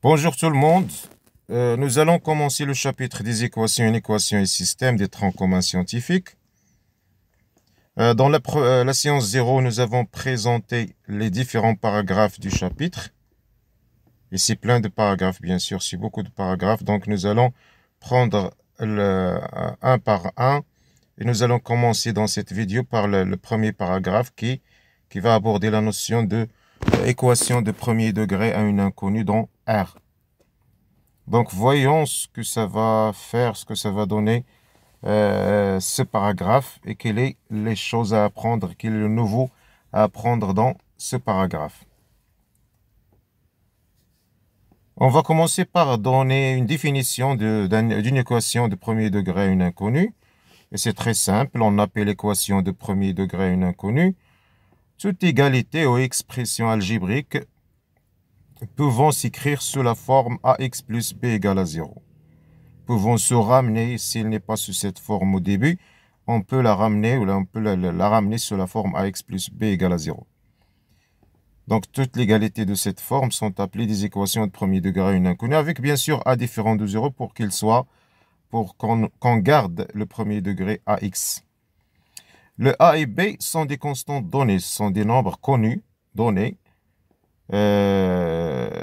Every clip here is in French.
Bonjour tout le monde. Nous allons commencer le chapitre des équations, inéquations et systèmes des troncs communs scientifiques. Dans la séance 0, nous avons présenté les différents paragraphes du chapitre. Et c'est plein de paragraphes, bien sûr, c'est beaucoup de paragraphes. Donc nous allons prendre un par un. Et nous allons commencer dans cette vidéo par le premier paragraphe qui va aborder la notion de équation de premier degré à une inconnue dans R. Donc, voyons ce que ça va faire, ce que ça va donner ce paragraphe et quelles sont les choses à apprendre, quel est le nouveau à apprendre dans ce paragraphe. On va commencer par donner une définition d'une équation de premier degré à une inconnue. Et c'est très simple, on appelle l'équation de premier degré à une inconnue toute égalité ou expression algébrique pouvant s'écrire sous la forme ax plus b égale à 0. Pouvons se ramener, s'il n'est pas sous cette forme au début, on peut la ramener, ou on peut la ramener sous la forme ax plus b égale à 0. Donc, toutes les égalités de cette forme sont appelées des équations de premier degré à une inconnue, avec bien sûr a différent de 0 pour qu'on garde le premier degré ax. Le a et b sont des constantes données, ce sont des nombres connus, donnés. Le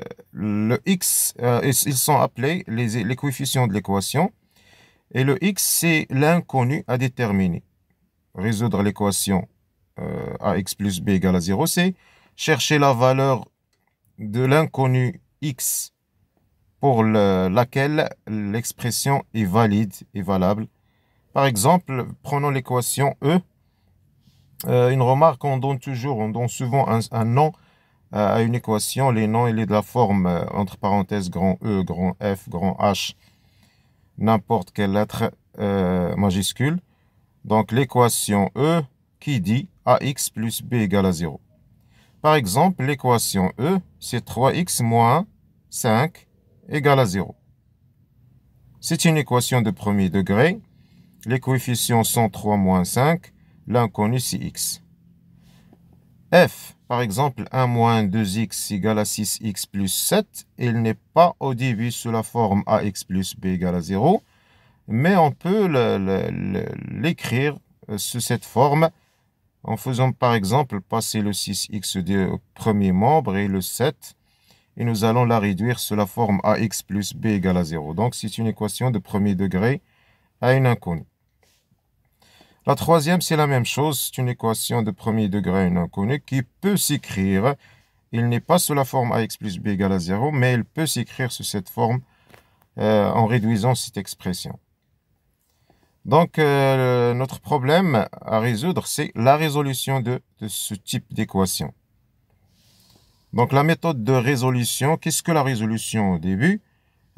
x, ils sont appelés les coefficients de l'équation. Et le x, c'est l'inconnu à déterminer. Résoudre l'équation ax plus b égale à 0, c'est chercher la valeur de l'inconnu x pour laquelle l'expression est valide et valable. Par exemple, prenons l'équation E. Une remarque, on donne souvent un nom à une équation. Les noms, il est de la forme, entre parenthèses, grand E, grand F, grand H, n'importe quelle lettre majuscule. Donc, l'équation E qui dit ax plus b égale à 0. Par exemple, l'équation E, c'est 3x moins 5 égale à 0. C'est une équation de premier degré. Les coefficients sont 3 moins 5. L'inconnu, c'est x. F, par exemple, 1 moins 2x égale à 6x plus 7. Il n'est pas au début sous la forme ax plus b égale à 0. Mais on peut l'écrire sous cette forme en faisant par exemple passer le 6x au premier membre et le 7. Et nous allons la réduire sous la forme ax plus b égale à 0. Donc c'est une équation de premier degré à une inconnue. La troisième, c'est la même chose. C'est une équation de premier degré à une inconnue qui peut s'écrire. Il n'est pas sous la forme ax plus b égale à 0, mais il peut s'écrire sous cette forme en réduisant cette expression. Donc, notre problème à résoudre, c'est la résolution de ce type d'équation. Donc, la méthode de résolution, qu'est-ce que la résolution au début?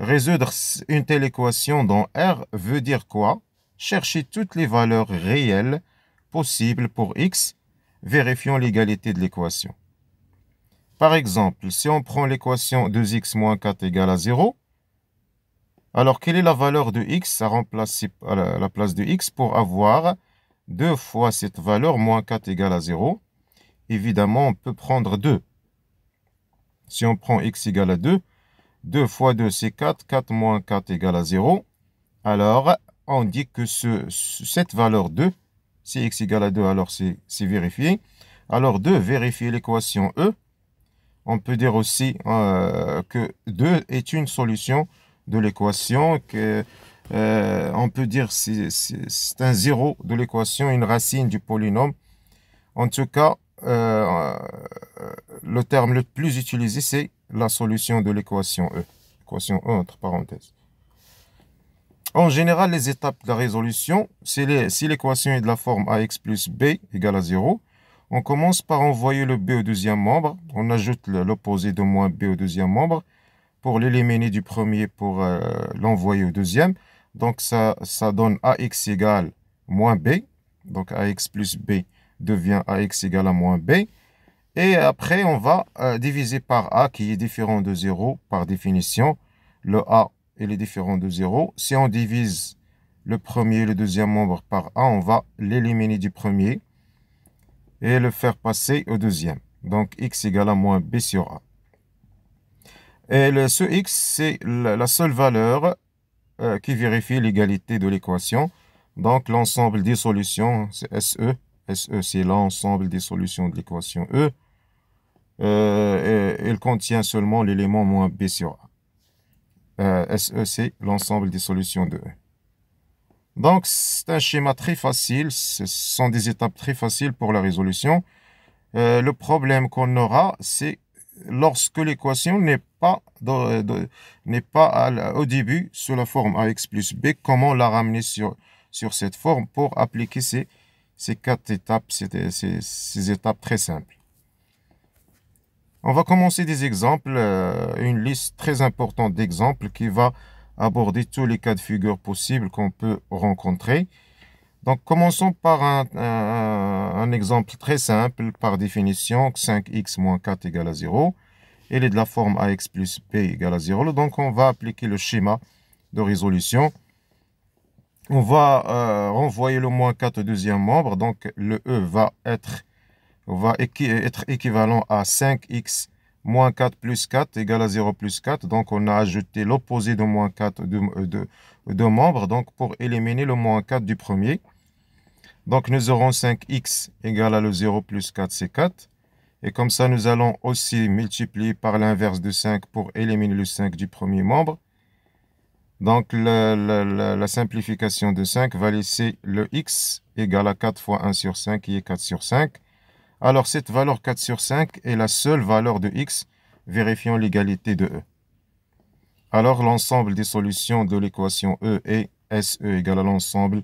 Résoudre une telle équation dans R veut dire quoi? Chercher toutes les valeurs réelles possibles pour x, vérifiant l'égalité de l'équation. Par exemple, si on prend l'équation 2x moins 4 égale à 0, alors, quelle est la valeur de x à remplacer à la place de x pour avoir 2 fois cette valeur, moins 4 égale à 0? Évidemment, on peut prendre 2. Si on prend x égale à 2, 2 fois 2, c'est 4. 4 moins 4 égale à 0. Alors, on dit que cette valeur 2, si x égale à 2, alors c'est vérifié. Alors, 2, vérifier l'équation E. On peut dire aussi que 2 est une solution de l'équation, on peut dire c'est un zéro de l'équation, une racine du polynôme. En tout cas, le terme le plus utilisé, c'est la solution de l'équation E. Équation E entre parenthèses. En général, les étapes de la résolution, si l'équation est de la forme ax plus b égale à 0, on commence par envoyer le b au deuxième membre. On ajoute l'opposé de moins b au deuxième membre pour l'éliminer du premier pour l'envoyer au deuxième. Donc, ça donne ax égale moins b. Donc, ax plus b devient ax égale à moins b. Et après, on va diviser par a qui est différent de 0 par définition. Le a, il est différent de 0. Si on divise le premier et le deuxième membre par a, on va l'éliminer du premier et le faire passer au deuxième. Donc, x égale à moins b sur a. Et ce x, c'est la seule valeur qui vérifie l'égalité de l'équation. Donc, l'ensemble des solutions, c'est SE. SE, c'est l'ensemble des solutions de l'équation E. Et elle contient seulement l'élément moins B sur A. SE, c'est l'ensemble des solutions de E. Donc, c'est un schéma très facile. Ce sont des étapes très faciles pour la résolution. Le problème qu'on aura, c'est lorsque l'équation n'est pas, au début sous la forme ax plus b, comment la ramener sur cette forme pour appliquer ces quatre étapes, ces étapes très simples. On va commencer des exemples, une liste très importante d'exemples qui va aborder tous les cas de figure possibles qu'on peut rencontrer. Donc, commençons par un exemple très simple, par définition, 5x moins 4 égale à 0. Il est de la forme ax plus b égale à 0. Donc, on va appliquer le schéma de résolution. On va renvoyer le moins 4 au deuxième membre. Donc, le e va être équivalent à 5x moins 4 plus 4 égale à 0 plus 4. Donc, on a ajouté l'opposé de moins 4 de membres. Donc, pour éliminer le moins 4 du premier. Donc, nous aurons 5x égale à le 0 plus 4, c'est 4. Et comme ça, nous allons aussi multiplier par l'inverse de 5 pour éliminer le 5 du premier membre. Donc, la simplification de 5 va laisser le x égale à 4 fois 1 sur 5, qui est 4 sur 5. Alors, cette valeur 4 sur 5 est la seule valeur de x, vérifiant l'égalité de E. Alors, l'ensemble des solutions de l'équation E est SE égale à l'ensemble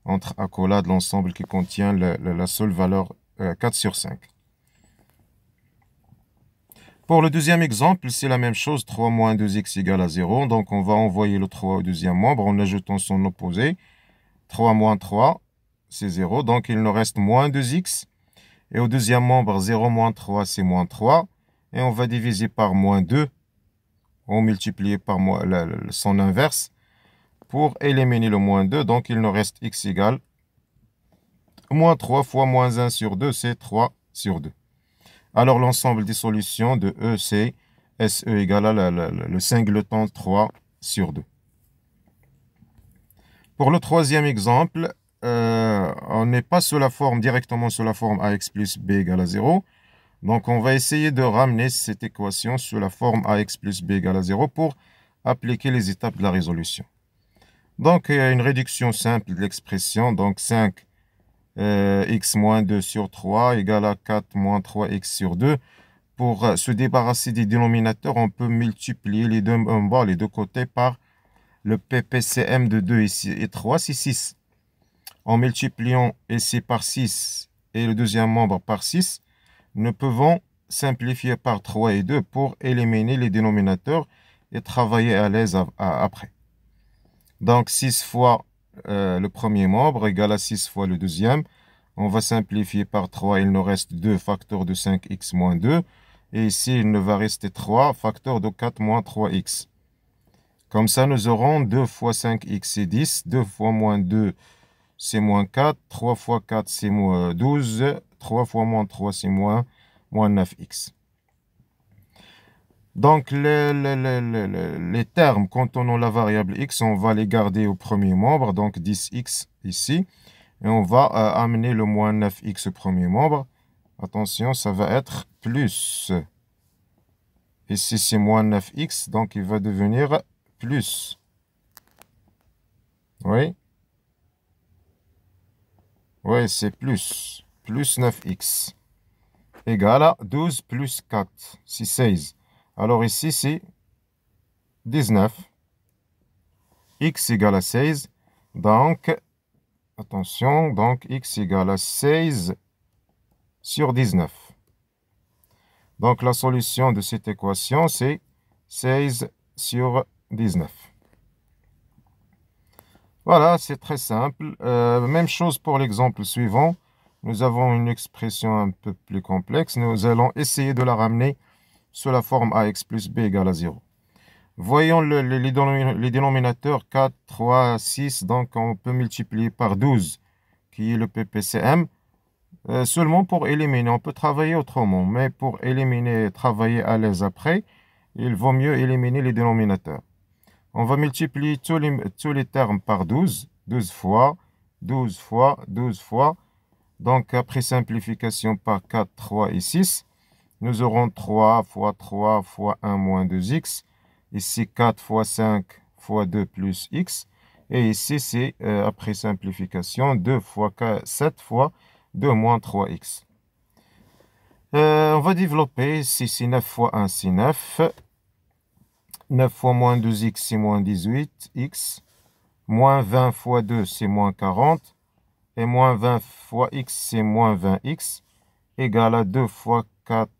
entre accolades, l'ensemble qui contient la seule valeur 4 sur 5. Pour le deuxième exemple, c'est la même chose, 3 moins 2x égale à 0. Donc, on va envoyer le 3 au deuxième membre en ajoutant son opposé. 3 moins 3, c'est 0. Donc, il nous reste moins 2x. Et au deuxième membre, 0 moins 3, c'est moins 3. Et on va diviser par moins 2. On multiplie par son inverse pour éliminer le moins 2. Donc, il nous reste x égale moins 3 fois moins 1 sur 2, c'est 3 sur 2. Alors, l'ensemble des solutions de E, c'est SE égale à le singleton 3 sur 2. Pour le troisième exemple, on n'est pas directement sous la forme ax plus b égale à 0. Donc, on va essayer de ramener cette équation sous la forme ax plus b égale à 0 pour appliquer les étapes de la résolution. Donc, il y a une réduction simple de l'expression. Donc, 5 x moins 2 sur 3 égale à 4 moins 3x sur 2. Pour se débarrasser des dénominateurs, on peut multiplier les deux en bas, les deux côtés par le PPCM de 2 ici et 3, c'est 6. En multipliant ici par 6 et le deuxième membre par 6, nous pouvons simplifier par 3 et 2 pour éliminer les dénominateurs et travailler à l'aise après. Donc, 6 fois le premier membre égale à 6 fois le deuxième. On va simplifier par 3. Il nous reste 2 facteurs de 5x moins 2. Et ici, il nous va rester 3 facteurs de 4 moins 3x. Comme ça, nous aurons 2 fois 5x, c'est 10. 2 fois moins 2, c'est moins 4. 3 fois 4, c'est moins 12. 3 fois moins 3, c'est moins 9x. Donc, les termes contenant la variable x, on va les garder au premier membre, donc 10x ici. Et on va amener le moins 9x au premier membre. Attention, ça va être plus. Ici, c'est moins 9x, donc il va devenir plus. Oui. Oui, c'est plus. Plus 9x. Égal à 12 plus 4. C'est 16. Alors ici, c'est 19. X égale à 16. Donc, attention, donc x égale à 16 sur 19. Donc, la solution de cette équation, c'est 16 sur 19. Voilà, c'est très simple. Même chose pour l'exemple suivant. Nous avons une expression un peu plus complexe. Nous allons essayer de la ramener sous la forme ax plus b égale à 0. Voyons les dénominateurs 4, 3, 6. Donc, on peut multiplier par 12, qui est le PPCM. Seulement pour éliminer. On peut travailler autrement, mais pour éliminer, travailler à l'aise après, il vaut mieux éliminer les dénominateurs. On va multiplier tous les termes par 12. 12 fois, 12 fois, 12 fois. Donc, après simplification par 4, 3 et 6, nous aurons 3 fois 3 fois 1 moins 2x. Ici, 4 fois 5 fois 2 plus x. Et ici, c'est après simplification, 2 fois 7 fois 2 moins 3x. On va développer. Ici, c'est 9 fois 1, c'est 9. 9 fois moins 2x, c'est moins 18x. Moins 20 fois 2, c'est moins 40. Et moins 20 fois x, c'est moins 20x. Égal à 2 fois 4,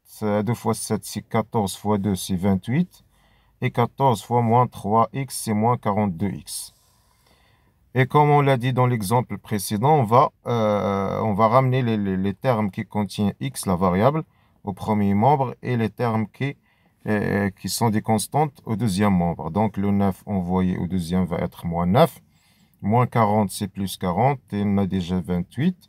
2 fois 7, c'est 14 fois 2, c'est 28. Et 14 fois moins 3x, c'est moins 42x. Et comme on l'a dit dans l'exemple précédent, on va ramener les termes qui contiennent x, la variable, au premier membre, et les termes qui sont des constantes au deuxième membre. Donc le 9 envoyé au deuxième va être moins 9. Moins 40, c'est plus 40, et on a déjà 28.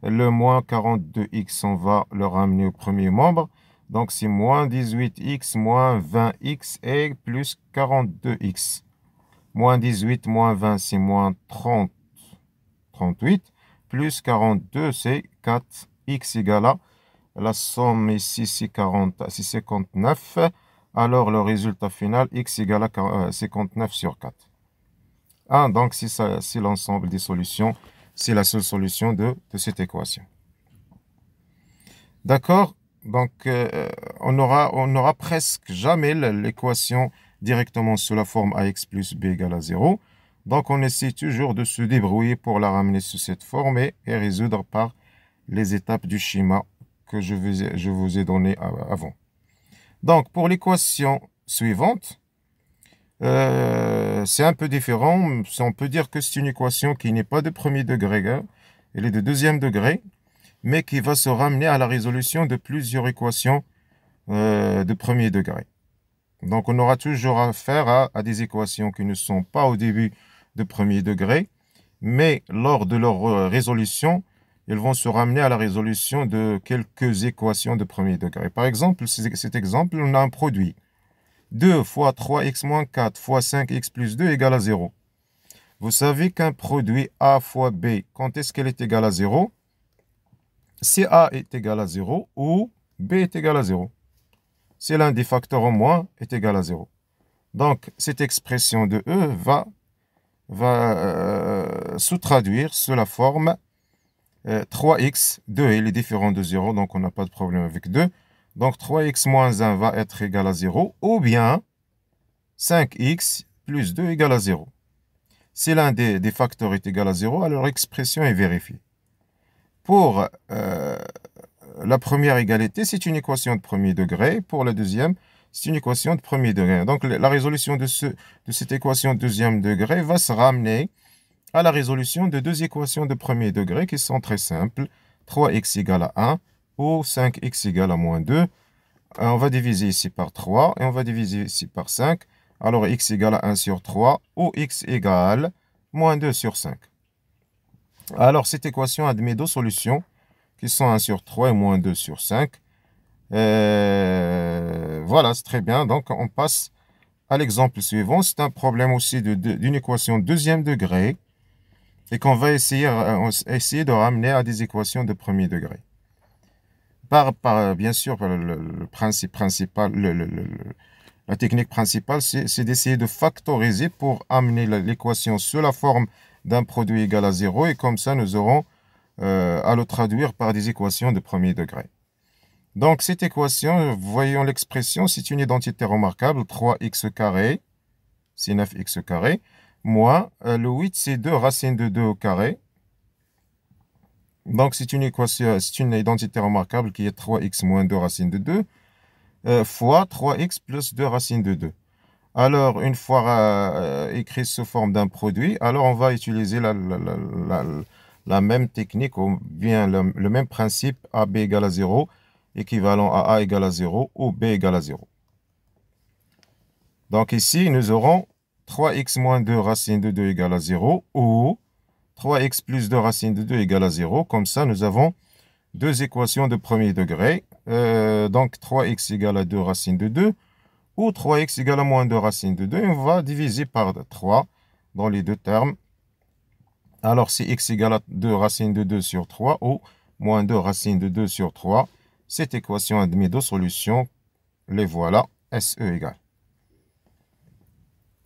Le moins 42x, on va le ramener au premier membre. Donc c'est moins 18x, moins 20x et plus 42x. Moins 18, moins 20, c'est moins 30, 38. Plus 42, c'est 4x égale à, la somme ici, c'est 59. Alors le résultat final, x égale à 59 sur 4. Donc c'est l'ensemble des solutions. C'est la seule solution de cette équation. D'accord? Donc, on n'aura presque jamais l'équation directement sous la forme ax plus b égale à 0. Donc, on essaie toujours de se débrouiller pour la ramener sous cette forme et résoudre par les étapes du schéma que je vous ai donné avant. Donc, pour l'équation suivante, c'est un peu différent. On peut dire que c'est une équation qui n'est pas de premier degré, elle est de deuxième degré, mais qui va se ramener à la résolution de plusieurs équations de premier degré. Donc, on aura toujours affaire à des équations qui ne sont pas au début de premier degré, mais lors de leur résolution, elles vont se ramener à la résolution de quelques équations de premier degré. Par exemple, cet exemple, on a un produit. 2 fois 3x moins 4 fois 5x plus 2 égale à 0. Vous savez qu'un produit A fois B, quand est-ce qu'elle est égale à 0? Si A est égal à 0 ou B est égal à 0. Si l'un des facteurs au moins est égal à 0. Donc, cette expression de E va se traduire sous la forme 3x, 2 il est différent de 0, donc on n'a pas de problème avec 2. Donc 3x moins 1 va être égal à 0, ou bien 5x plus 2 égale à 0. Si l'un des facteurs est égal à 0, alors l'expression est vérifiée. Pour la première égalité, c'est une équation de premier degré. Pour la deuxième, c'est une équation de premier degré. Donc la résolution de cette équation de deuxième degré va se ramener à la résolution de deux équations de premier degré qui sont très simples. 3x égale à 1 ou 5x égale à moins 2. On va diviser ici par 3 et on va diviser ici par 5. Alors x égale à 1 sur 3 ou x égale moins 2 sur 5. Alors cette équation admet deux solutions qui sont 1 sur 3 et moins 2 sur 5. Voilà, c'est très bien. Donc on passe à l'exemple suivant. C'est un problème aussi d'une équation de deuxième degré et qu'on va essayer de ramener à des équations de premier degré. Bien sûr, le principe principal, la technique principale, c'est d'essayer de factoriser pour amener l'équation sous la forme d'un produit égal à 0. Et comme ça, nous aurons à le traduire par des équations de premier degré. Donc, cette équation, voyons l'expression, c'est une identité remarquable. 3x carré, c'est 9x carré, moins le 8, c'est 2 racine de 2 au carré. Donc, c'est une équation, c'est une identité remarquable qui est 3x moins 2 racine de 2 fois 3x plus 2 racine de 2. Alors, une fois écrit sous forme d'un produit, alors on va utiliser la même technique, ou bien le même principe, AB égale à 0, équivalent à A égale à 0 ou B égale à 0. Donc ici, nous aurons 3x moins 2 racine de 2 égale à 0 ou 3x plus 2 racine de 2 égale à 0. Comme ça, nous avons deux équations de premier degré. Donc 3x égale à 2 racine de 2 ou 3x égale à moins 2 racine de 2. Et on va diviser par 3 dans les deux termes. Alors, si x égale à 2 racine de 2 sur 3 ou moins 2 racine de 2 sur 3, cette équation admet deux solutions. Les voilà, SE égale.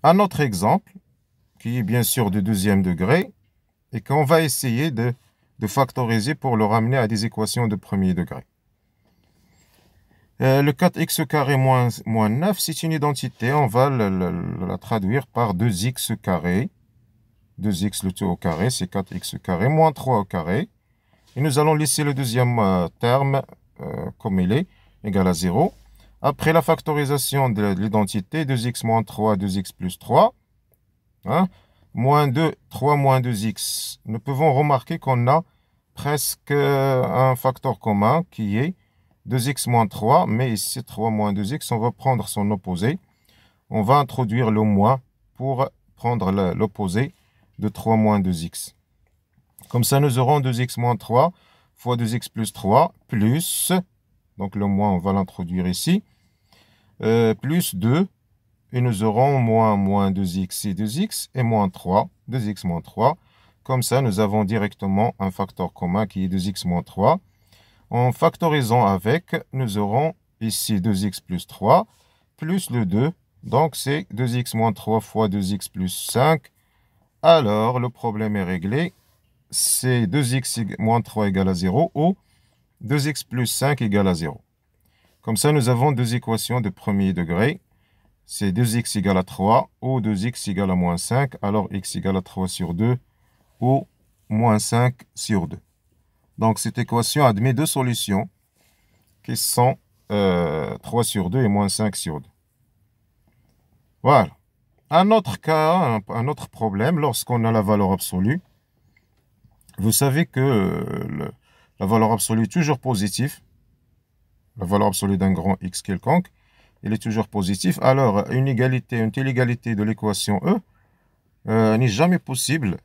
Un autre exemple, qui est bien sûr de deuxième degré, et qu'on va essayer de factoriser pour le ramener à des équations de premier degré. Le 4x carré moins 9, c'est une identité. On va la traduire par 2x carré. 2x le tout au carré, c'est 4x carré moins 3 au carré. Et nous allons laisser le deuxième terme comme il est, égal à 0. Après la factorisation de l'identité, 2x moins 3, 2x plus 3, hein, moins 2, 3 moins 2x. Nous pouvons remarquer qu'on a presque un facteur commun qui est 2x moins 3, mais ici 3 moins 2x, on va prendre son opposé. On va introduire le moins pour prendre l'opposé de 3 moins 2x. Comme ça, nous aurons 2x moins 3 fois 2x plus 3 plus, donc le moins, on va l'introduire ici, plus 2, et nous aurons moins 2x et 2x, et moins 3, 2x moins 3. Comme ça, nous avons directement un facteur commun qui est 2x moins 3. En factorisant avec, nous aurons ici 2x plus 3, plus le 2. Donc, c'est 2x moins 3 fois 2x plus 5. Alors, le problème est réglé. C'est 2x moins 3 égale à 0 ou 2x plus 5 égale à 0. Comme ça, nous avons deux équations de premier degré. C'est 2x égale à 3 ou 2x égale à moins 5. Alors, x égale à 3 sur 2 ou moins 5 sur 2. Donc, cette équation admet deux solutions qui sont 3 sur 2 et moins 5 sur 2. Voilà. Un autre cas, un autre problème, lorsqu'on a la valeur absolue, vous savez que la valeur absolue est toujours positive. La valeur absolue d'un grand X quelconque, elle est toujours positive. Alors, une telle égalité de l'équation E n'est jamais possible.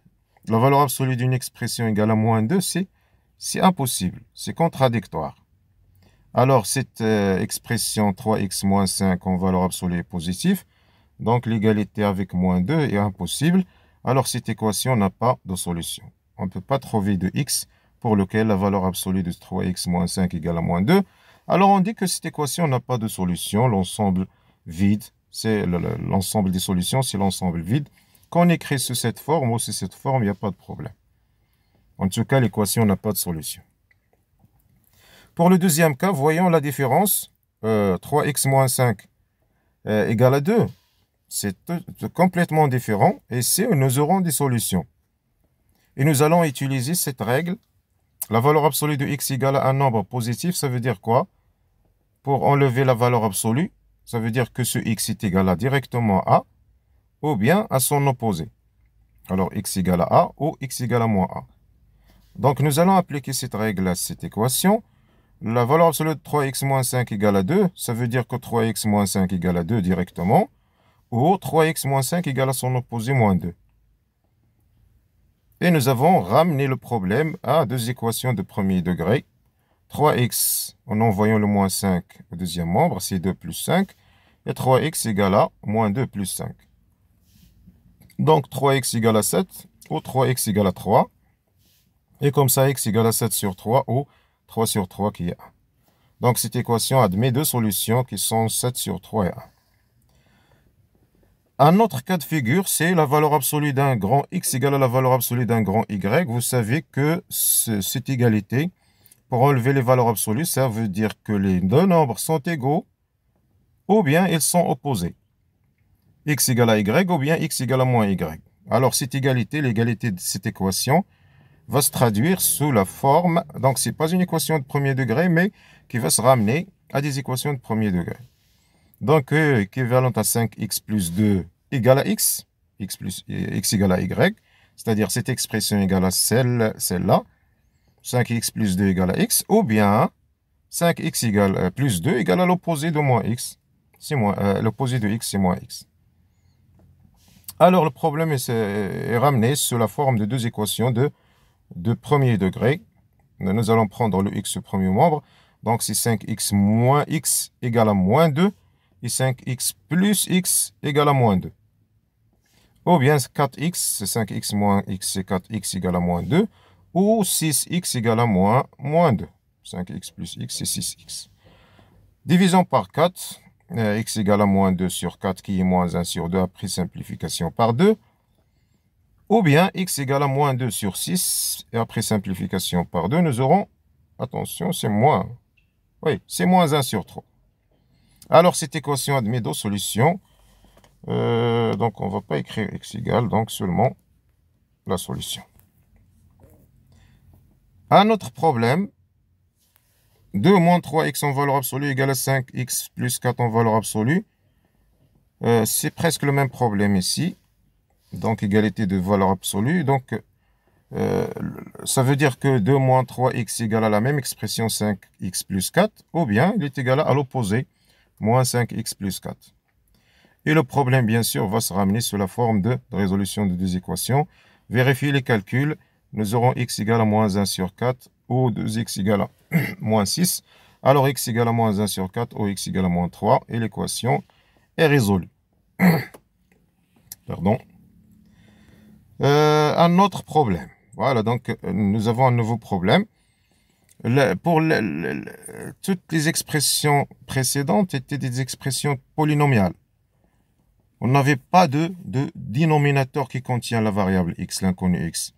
La valeur absolue d'une expression égale à moins 2, c'est impossible. C'est contradictoire. Alors, cette expression 3x moins 5 en valeur absolue est positive. Donc, l'égalité avec moins 2 est impossible. Alors, cette équation n'a pas de solution. On ne peut pas trouver de x pour lequel la valeur absolue de 3x moins 5 égale à moins 2. Alors, on dit que cette équation n'a pas de solution. L'ensemble vide, c'est l'ensemble des solutions, c'est l'ensemble vide. Quand on écrit sous cette forme ou sous cette forme, il n'y a pas de problème. En tout cas, l'équation n'a pas de solution. Pour le deuxième cas, voyons la différence. 3x moins 5 égale à 2. C'est complètement différent. Et nous aurons des solutions. Et nous allons utiliser cette règle. La valeur absolue de x égale à un nombre positif, ça veut dire quoi? Pour enlever la valeur absolue, ça veut dire que ce x est égal à directement a, ou bien à son opposé. Alors, x égale à a ou x égale à moins a. Donc, nous allons appliquer cette règle à cette équation. La valeur absolue de 3x moins 5 égale à 2, ça veut dire que 3x moins 5 égale à 2 directement, ou 3x moins 5 égale à son opposé moins 2. Et nous avons ramené le problème à deux équations de premier degré. 3x, en envoyant le moins 5 au deuxième membre, c'est 2 plus 5. Et 3x égale à moins 2 plus 5. Donc 3x égale à 7 ou 3x égale à 3. Et comme ça, x égale à 7 sur 3 ou 3 sur 3 qui est 1. Donc cette équation admet deux solutions qui sont 7 sur 3 et 1. Un autre cas de figure, c'est la valeur absolue d'un grand X égale à la valeur absolue d'un grand Y. Vous savez que cette égalité, pour enlever les valeurs absolues, ça veut dire que les deux nombres sont égaux ou bien ils sont opposés. X égale à Y ou bien X égale à moins Y. Alors cette égalité, l'égalité de cette équation, va se traduire sous la forme, donc ce n'est pas une équation de premier degré, mais qui va se ramener à des équations de premier degré. Donc, équivalente à 5x plus 2 égale à x, x égale à y, c'est-à-dire cette expression égale à celle-là, 5x plus 2 égale à x, ou bien 5x égale plus 2 égale à l'opposé de moins x. L'opposé de x, c'est moins x. Alors, le problème est ramené sous la forme de deux équations de premier degré. Nous allons prendre le x au premier membre. Donc, c'est 5x moins x égale à moins 2. et 5x plus x égale à moins 2. Ou bien 4x, c'est 5x moins x, c'est 4x égale à moins 2. Ou 6x égale à moins 2. 5x plus x, c'est 6x. Division par 4, x égale à moins 2 sur 4, qui est moins 1 sur 2 après simplification par 2. Ou bien x égale à moins 2 sur 6, et après simplification par 2, nous aurons, attention, c'est moins. Oui, c'est moins 1 sur 3. Alors, cette équation admet deux solutions. Donc, on ne va pas écrire x égale, donc seulement la solution. Un autre problème, 2 moins 3x en valeur absolue égale à 5x plus 4 en valeur absolue. C'est presque le même problème ici. Donc, égalité de valeur absolue. Donc, ça veut dire que 2 moins 3x égale à la même expression 5x plus 4, ou bien il est égal à l'opposé, moins 5x plus 4. Et le problème, bien sûr, va se ramener sous la forme de résolution de deux équations. Vérifiez les calculs. Nous aurons x égale à moins 1 sur 4 ou 2x égale à moins 6. Alors, x égale à moins 1 sur 4 ou x égale à moins 3. Et l'équation est résolue. Pardon. Un autre problème. Voilà, donc nous avons un nouveau problème. Toutes les expressions précédentes étaient des expressions polynomiales. On n'avait pas de dénominateur qui contient la variable x, l'inconnu x.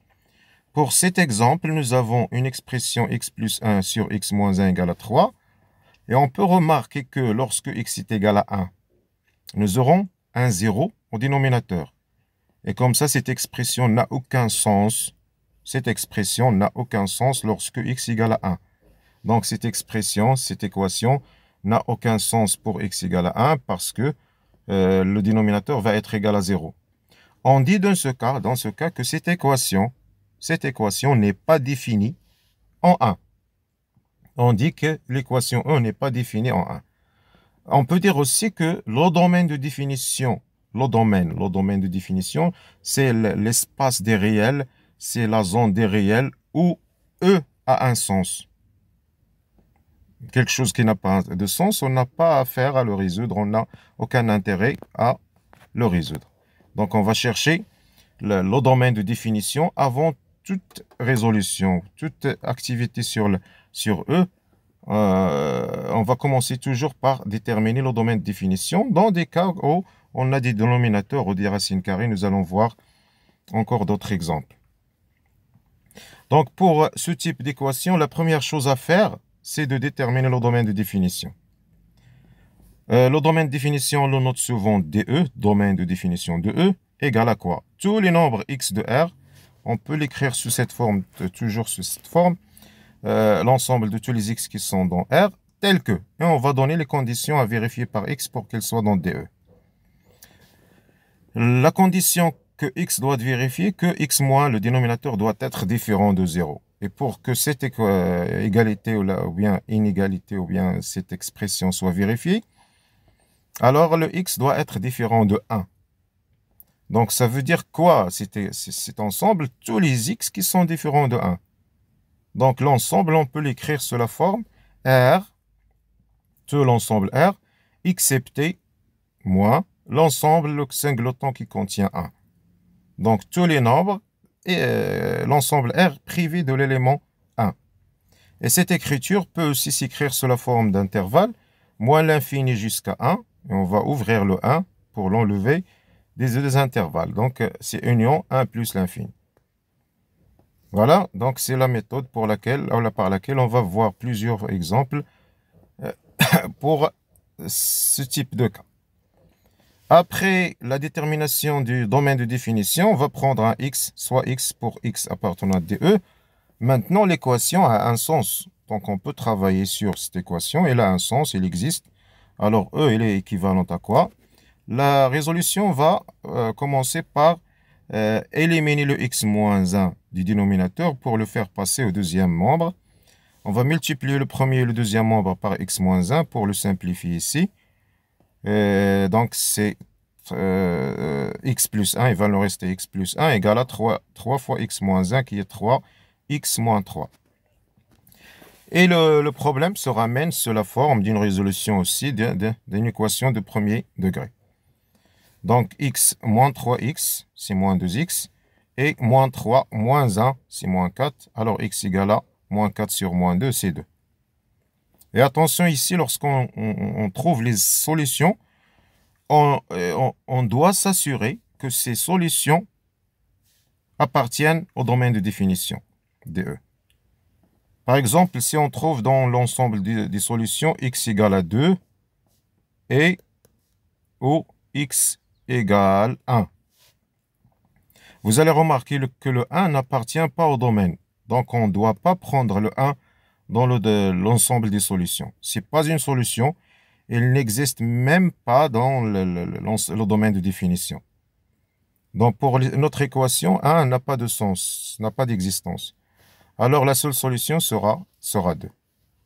Pour cet exemple, nous avons une expression x plus 1 sur x moins 1 égale à 3. Et on peut remarquer que lorsque x est égal à 1, nous aurons un 0 au dénominateur. Et comme ça, cette expression n'a aucun sens. Cette expression n'a aucun sens lorsque x égale à 1. Donc, cette équation n'a aucun sens pour x égale à 1 parce que le dénominateur va être égal à 0. On dit dans ce cas que cette équation n'est pas définie en 1. On dit que l'équation 1 n'est pas définie en 1. On peut dire aussi que le domaine de définition, c'est l'espace des réels, c'est la zone des réels où E a un sens. Quelque chose qui n'a pas de sens, on n'a pas affaire à le résoudre, on n'a aucun intérêt à le résoudre. Donc, on va chercher le domaine de définition avant toute résolution, toute activité sur E. On va commencer toujours par déterminer le domaine de définition. Dans des cas où on a des dénominateurs ou des racines carrées, nous allons voir encore d'autres exemples. Donc, pour ce type d'équation, la première chose à faire, c'est de déterminer le domaine de définition. Le domaine de définition, on le note souvent DE, domaine de définition de E, égale à quoi? Tous les nombres x de R, on peut l'écrire sous cette forme, toujours sous cette forme, l'ensemble de tous les x qui sont dans R, tel que. Et on va donner les conditions à vérifier par x pour qu'elles soient dans DE. La condition que x doit vérifier, que x moins, le dénominateur doit être différent de 0. Et pour que cette égalité ou bien inégalité ou bien cette expression soit vérifiée, alors le x doit être différent de 1. Donc ça veut dire quoi? Cet ensemble, tous les x qui sont différents de 1. Donc l'ensemble, on peut l'écrire sous la forme R, tout l'ensemble R, excepté moins l'ensemble, le singleton qui contient 1. Donc tous les nombres et l'ensemble R privé de l'élément 1. Et cette écriture peut aussi s'écrire sous la forme d'intervalle, moins l'infini jusqu'à 1, et on va ouvrir le 1 pour l'enlever des intervalles. Donc c'est union 1 plus l'infini. Voilà, donc c'est la méthode par laquelle on va voir plusieurs exemples pour ce type de cas. Après la détermination du domaine de définition, on va prendre un x, soit x pour x appartenant à DE. Maintenant, l'équation a un sens. Donc, on peut travailler sur cette équation. Elle a un sens, elle existe. Alors, E, elle est équivalente à quoi? La résolution va commencer par éliminer le x moins 1 du dénominateur pour le faire passer au deuxième membre. On va multiplier le premier et le deuxième membre par x moins 1 pour le simplifier ici. Donc, c'est x plus 1, il va nous rester x plus 1 égale à 3 fois x moins 1 qui est 3, x moins 3. Et le problème se ramène sous la forme d'une résolution aussi d'une équation de premier degré. Donc, x moins 3x, c'est moins 2x. Et moins 3 moins 1, c'est moins 4. Alors, x égale à moins 4 sur moins 2, c'est 2. Et attention ici, lorsqu'on trouve les solutions, on doit s'assurer que ces solutions appartiennent au domaine de définition, DE. Par exemple, si on trouve dans l'ensemble des solutions x égale à 2 et ou x égale 1. Vous allez remarquer que le 1 n'appartient pas au domaine. Donc, on ne doit pas prendre le 1 dans l'ensemble des solutions. Ce n'est pas une solution. Il n'existe même pas dans le domaine de définition. Donc, pour notre équation, 1 n'a pas de sens, n'a pas d'existence. Alors, la seule solution sera 2.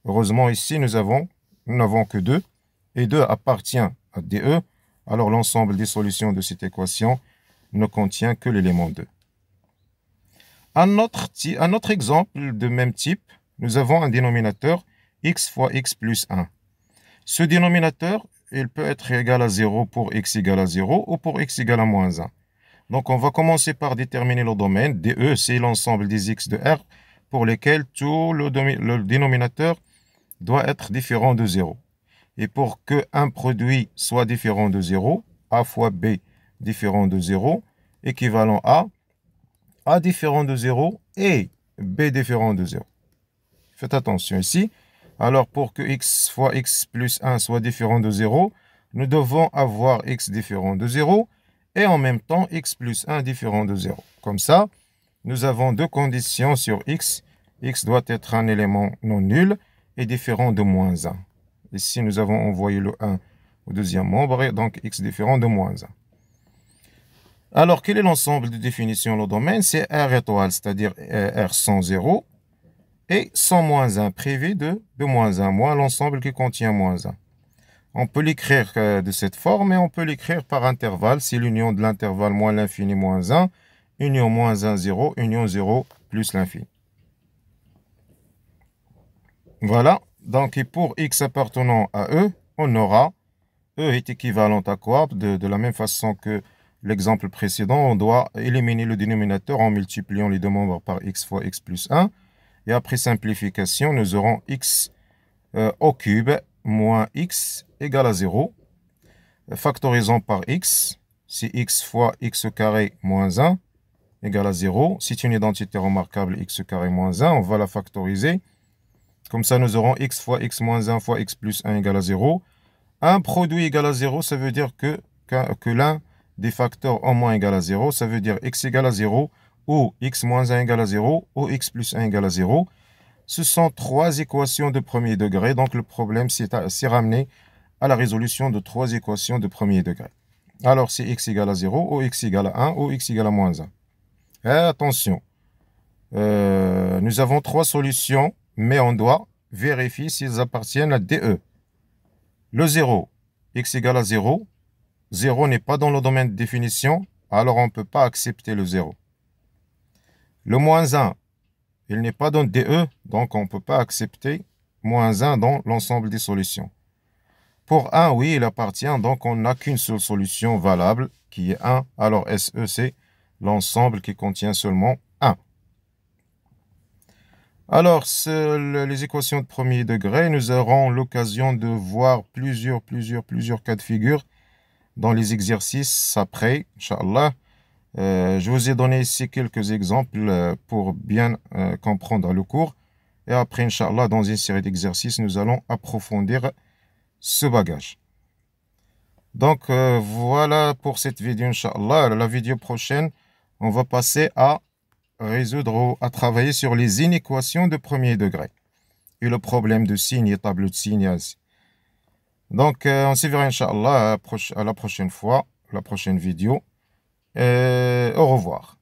Heureusement, ici, nous n'avons que 2. Et 2 appartient à DE. Alors, l'ensemble des solutions de cette équation ne contient que l'élément 2. Un autre exemple de même type, nous avons un dénominateur x fois x plus 1. Ce dénominateur, il peut être égal à 0 pour x égale à 0 ou pour x égale à moins 1. Donc, on va commencer par déterminer le domaine. DE, c'est l'ensemble des x de R pour lesquels tout le dénominateur doit être différent de 0. Et pour que un produit soit différent de 0, A fois B différent de 0, équivalent à A différent de 0 et B différent de 0. Faites attention ici. Alors, pour que x fois x plus 1 soit différent de 0, nous devons avoir x différent de 0 et en même temps x plus 1 différent de 0. Comme ça, nous avons deux conditions sur x. X doit être un élément non nul et différent de moins 1. Ici, nous avons envoyé le 1 au deuxième membre, et donc x différent de moins 1. Alors, quel est l'ensemble de définition au domaine? C'est R étoile, c'est-à-dire R sans 0, et sans moins 1, privé de moins 1, moins l'ensemble qui contient moins 1. On peut l'écrire de cette forme, et on peut l'écrire par intervalle. C'est l'union de l'intervalle moins l'infini moins 1, union moins 1, 0, union 0 plus l'infini. Voilà. Donc, et pour x appartenant à E, on aura E est équivalent à quoi? De la même façon que l'exemple précédent, on doit éliminer le dénominateur en multipliant les deux membres par x fois x plus 1. Et après simplification, nous aurons x au cube moins x égale à 0. Factorisons par x, c'est x fois x carré moins 1 égale à 0. C'est une identité remarquable x carré moins 1, on va la factoriser. Comme ça, nous aurons x fois x moins 1 fois x plus 1 égale à 0. Un produit égal à 0, ça veut dire que l'un des facteurs au moins égale à 0. Ça veut dire x égale à 0 ou x moins 1 égale à 0 ou x plus 1 égale à 0. Ce sont trois équations de premier degré. Donc, le problème, c'est ramené à la résolution de trois équations de premier degré. Alors, c'est x égale à 0 ou x égale à 1 ou x égale à moins 1. Et attention, nous avons trois solutions, mais on doit vérifier s'ils appartiennent à DE. Le 0, x égale à 0. 0 n'est pas dans le domaine de définition, alors on ne peut pas accepter le 0. Le moins 1, il n'est pas dans DE, donc on ne peut pas accepter moins 1 dans l'ensemble des solutions. Pour 1, oui, il appartient, donc on n'a qu'une seule solution valable, qui est 1. Alors SE, c'est l'ensemble qui contient seulement 1. Alors, les équations de premier degré, nous aurons l'occasion de voir plusieurs cas de figure dans les exercices après, Inch'Allah. Je vous ai donné ici quelques exemples pour bien comprendre le cours. Et après, Inch'Allah, dans une série d'exercices, nous allons approfondir ce bagage. Donc, voilà pour cette vidéo, Inch'Allah. La vidéo prochaine, on va passer à travailler sur les inéquations de premier degré et le problème de signe et tableau de signe. Donc, on se verra, Inch'Allah, à la prochaine fois, la prochaine vidéo. Au revoir.